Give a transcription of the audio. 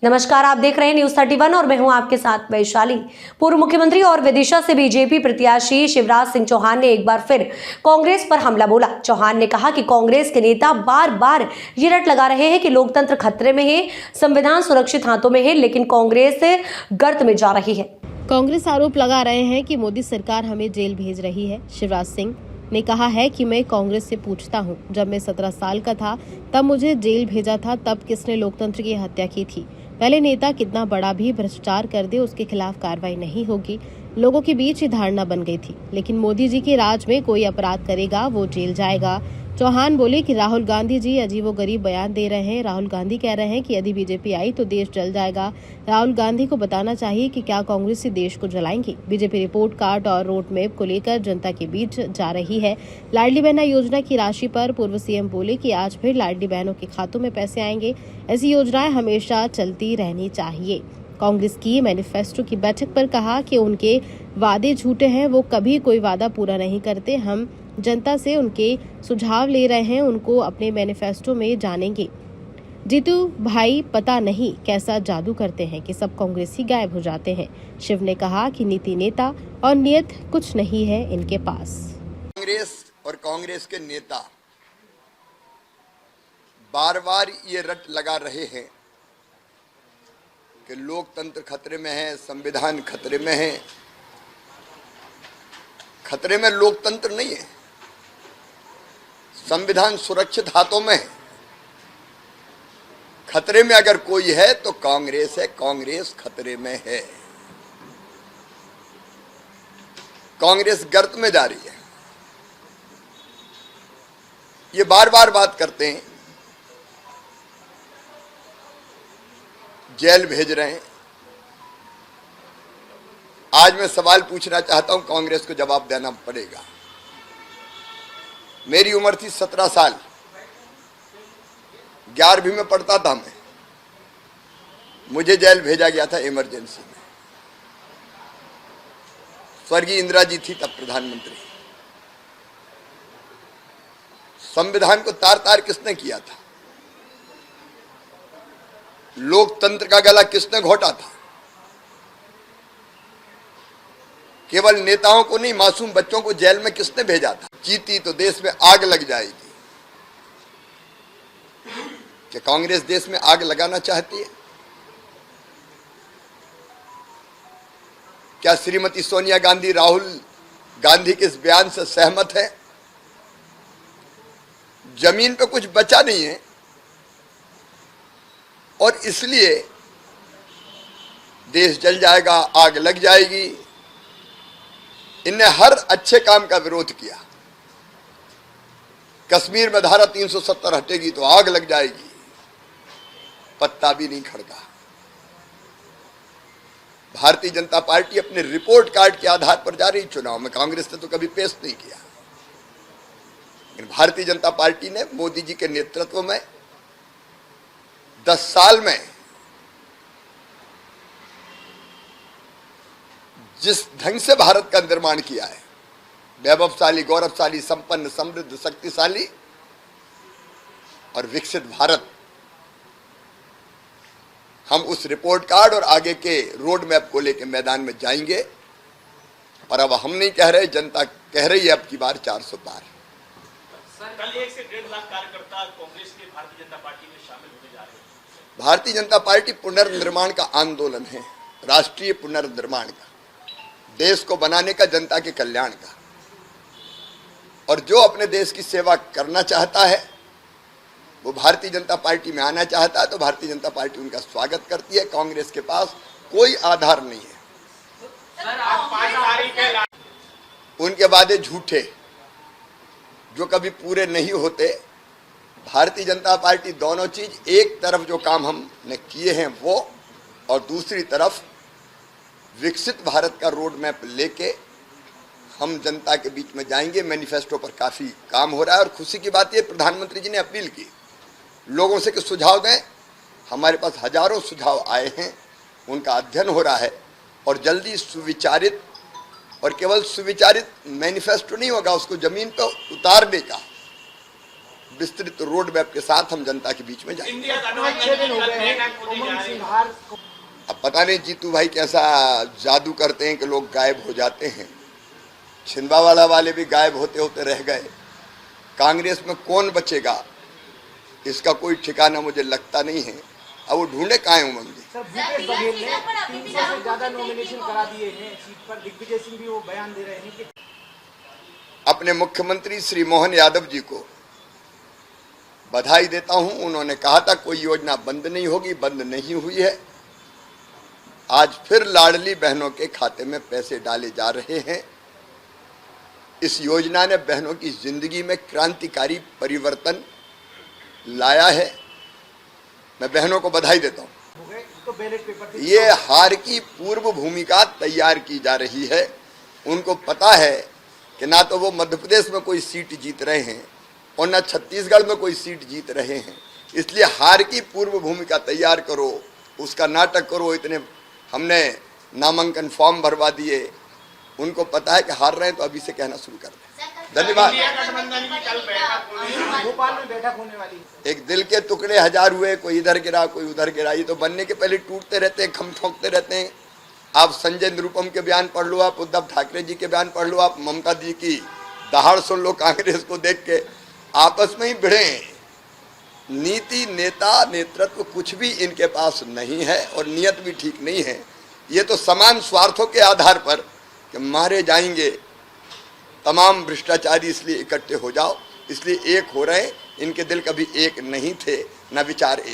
नमस्कार, आप देख रहे हैं न्यूज 31 और मैं हूं आपके साथ वैशाली। पूर्व मुख्यमंत्री और विदिशा से बीजेपी प्रत्याशी शिवराज सिंह चौहान ने एक बार फिर कांग्रेस पर हमला बोला। चौहान ने कहा कि कांग्रेस के नेता बार बार ये रट लगा रहे हैं कि लोकतंत्र खतरे में है, संविधान सुरक्षित हाथों में है, लेकिन कांग्रेस गर्त में जा रही है। कांग्रेस आरोप लगा रहे हैं कि मोदी सरकार हमें जेल भेज रही है। शिवराज सिंह ने कहा है कि मैं कांग्रेस से पूछता हूं, जब मैं 17 साल का था तब मुझे जेल भेजा था, तब किसने लोकतंत्र की हत्या की थी? पहले नेता कितना बड़ा भी भ्रष्टाचार कर दे उसके खिलाफ कार्रवाई नहीं होगी। लोगों के बीच ये धारणा बन गई थी, लेकिन मोदी जी के राज में कोई अपराध करेगा वो जेल जाएगा। चौहान बोले कि राहुल गांधी जी अजीबोगरीब बयान दे रहे हैं। राहुल गांधी कह रहे हैं कि यदि बीजेपी आई तो देश जल जाएगा। राहुल गांधी को बताना चाहिए कि क्या कांग्रेस देश को जलाएंगी। बीजेपी रिपोर्ट कार्ड और रोड मैप को लेकर जनता के बीच जा रही है। लाडली बहना योजना की राशि पर पूर्व सीएम बोले कि आज फिर लाडली बहनों के खातों में पैसे आएंगे। ऐसी योजनाएं हमेशा चलती रहनी चाहिए। कांग्रेस की मैनिफेस्टो की बैठक पर कहा कि उनके वादे झूठे हैं, वो कभी कोई वादा पूरा नहीं करते। हम जनता से उनके सुझाव ले रहे हैं, उनको अपने मैनिफेस्टो में जानेंगे। जीतू भाई पता नहीं कैसा जादू करते हैं कि सब कांग्रेसी गायब हो जाते हैं। शिव ने कहा कि नीति नेता और नियत कुछ नहीं है इनके पास। कांग्रेस और कांग्रेस के नेता बार बार ये रट लगा रहे हैं कि लोकतंत्र खतरे में है, संविधान खतरे में है। खतरे में लोकतंत्र नहीं है, संविधान सुरक्षित हाथों में है। खतरे में अगर कोई है तो कांग्रेस है, कांग्रेस खतरे में है। कांग्रेस गर्त में जा रही है। ये बार बार बात करते हैं, जेल भेज रहे हैं। आज मैं सवाल पूछना चाहता हूं, कांग्रेस को जवाब देना पड़ेगा। मेरी उम्र थी 17 साल, 11वीं में पढ़ता था मैं। मुझे जेल भेजा गया था इमरजेंसी में। स्वर्गीय इंदिरा जी थी तब प्रधानमंत्री। संविधान को तार तार किसने किया था? लोकतंत्र का गला किसने घोटा था? केवल नेताओं को नहीं, मासूम बच्चों को जेल में किसने भेजा था? जीती तो देश में आग लग जाएगी। क्या कांग्रेस देश में आग लगाना चाहती है? क्या श्रीमती सोनिया गांधी राहुल गांधी के इस बयान से सहमत है? जमीन पे कुछ बचा नहीं है और इसलिए देश जल जाएगा, आग लग जाएगी। इनने हर अच्छे काम का विरोध किया। कश्मीर में धारा 370 हटेगी तो आग लग जाएगी, पत्ता भी नहीं खड़का। भारतीय जनता पार्टी अपने रिपोर्ट कार्ड के आधार पर जा रही चुनाव में। कांग्रेस ने तो कभी पेश नहीं किया, लेकिन भारतीय जनता पार्टी ने मोदी जी के नेतृत्व में 10 साल में जिस ढंग से भारत का निर्माण किया है, वैभवशाली, गौरवशाली, संपन्न, समृद्ध, शक्तिशाली और विकसित भारत, हम उस रिपोर्ट कार्ड और आगे के रोड मैप को लेकर मैदान में जाएंगे। और अब हम नहीं कह रहे, जनता कह रही है अब की बार 400 पार। कल 1 से 1.5 लाख कार्यकर्ता कांग्रेस के भारतीय जनता पार्टी में शामिल होने जा रहे हैं। भारतीय जनता पार्टी पुनर्निर्माण का आंदोलन है, राष्ट्रीय पुनर्निर्माण का, देश को बनाने का, जनता के कल्याण का। और जो अपने देश की सेवा करना चाहता है वो भारतीय जनता पार्टी में आना चाहता है तो भारतीय जनता पार्टी उनका स्वागत करती है। कांग्रेस के पास कोई आधार नहीं है। उनके वादे झूठे जो कभी पूरे नहीं होते। भारतीय जनता पार्टी दोनों चीज, एक तरफ जो काम हमने किए हैं वो, और दूसरी तरफ विकसित भारत का रोड मैप लेके हम जनता के बीच में जाएंगे। मैनिफेस्टो पर काफी काम हो रहा है और खुशी की बात ये, प्रधानमंत्री जी ने अपील की लोगों से कि सुझाव दें। हमारे पास हजारों सुझाव आए हैं, उनका अध्ययन हो रहा है और जल्दी सुविचारित, और केवल सुविचारित मैनिफेस्टो नहीं होगा, उसको जमीन पर उतारने का विस्तृत रोड मैप के साथ हम जनता के बीच में जाएंगे। इंडिया का अब पता नहीं जीतू भाई कैसा जादू करते हैं कि लोग गायब हो जाते हैं। छिंदवाड़ा वाले भी गायब होते होते रह गए। कांग्रेस में कौन बचेगा इसका कोई ठिकाना मुझे लगता नहीं है। अब वो ढूंढे कहाँ है उमंग जी। सर भूपेश बघेल ने 300 से ज्यादा नॉमिनेशन करा दिए हैं सीट पर। दिग्विजय सिंह भी वो बयान दे रहे हैं कि अपने मुख्यमंत्री श्री मोहन यादव जी को बधाई देता हूं। उन्होंने कहा था कोई योजना बंद नहीं होगी, बंद नहीं हुई है। आज फिर लाडली बहनों के खाते में पैसे डाले जा रहे हैं। इस योजना ने बहनों की जिंदगी में क्रांतिकारी परिवर्तन लाया है। मैं बहनों को बधाई देता हूं। हो गए तो बैलेट पेपर ये हार की पूर्व भूमिका तैयार की जा रही है। उनको पता है कि ना तो वो मध्य प्रदेश में कोई सीट जीत रहे हैं और ना छत्तीसगढ़ में कोई सीट जीत रहे हैं। इसलिए हार की पूर्व भूमिका तैयार करो, उसका नाटक करो। इतने हमने नामांकन फॉर्म भरवा दिए। उनको पता है कि हार रहे हैं तो अभी से कहना शुरू कर दें। धन्यवाद। गठबंधन की कल बैठक होगी। भोपाल में बैठक होने वाली है। एक दिल के टुकड़े हजार हुए, कोई इधर गिरा कोई उधर गिरा। ये तो बनने के पहले टूटते रहते हैं, खम ठोंकते रहते हैं। आप संजय निरुपम के बयान पढ़ लो, आप उद्धव ठाकरे जी के बयान पढ़ लो, आप ममता जी की दहाड़ सुन लो। कांग्रेस को देख के आपस में ही भिड़े। नीति, नेता, नेतृत्व कुछ भी इनके पास नहीं है और नियत भी ठीक नहीं है। ये तो समान स्वार्थों के आधार पर कि मारे जाएंगे तमाम भ्रष्टाचारी, इसलिए इकट्ठे हो जाओ, इसलिए एक हो रहे हैं। इनके दिल कभी एक नहीं थे, न विचार एक।